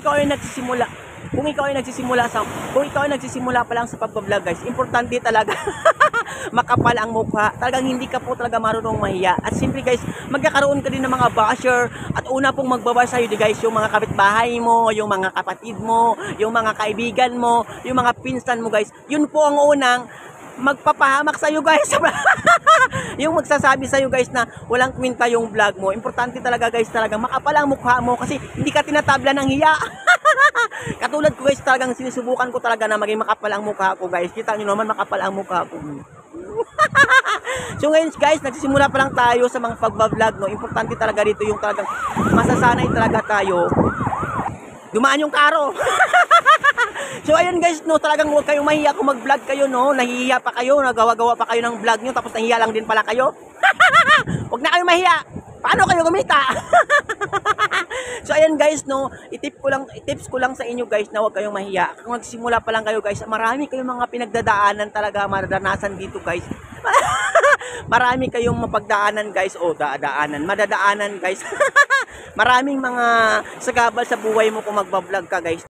ikaw ay nagsisimula, kung ikaw ay nagsisimula pa lang sa pagbablog guys, importante talaga makapal ang mukha. Talagang hindi ka po talaga marunong mahiya. At simpre guys, magkakaroon ka din ng mga basher. At una pong magbabash sa'yo guys, yung mga kapitbahay mo, yung mga kapatid mo, yung mga kaibigan mo, yung mga pinsan mo guys. Yun po ang unang magpapahamak sa'yo guys. Yung magsasabi sa'yo guys na walang kwenta yung vlog mo. Importante talaga guys, talaga makapal ang mukha mo kasi hindi ka tinatabla ng hiya. Katulad ko guys, talagang sinusubukan ko talaga na maging makapal ang mukha ko guys. Kita nyo naman, makapal ang mukha ko. So ngayon guys, nagsisimula pa lang tayo sa mga pagbablog, no. Importante talaga dito yung talagang masasanay talaga tayo. Dumaan yung karo. So ayun guys, no, talagang huwag kayong mahiya kung mag-vlog kayo, no. Nahihiya pa kayo, nagawa-gawa pa kayo ng vlog nyo, tapos nahiya lang din pala kayo. Huwag na kayong mahiya. Paano kayo kumita? So ayan guys, no, tips ko lang sa inyo guys na huwag kayong mahiya. Kung nagsimula pa lang kayo guys, marami kayong mga pinagdadaanan talaga, maranasan dito guys. Marami kayong mapagdaanan guys, o madadaanan guys. Maraming mga sagabal sa buhay mo kung magbablog ka guys.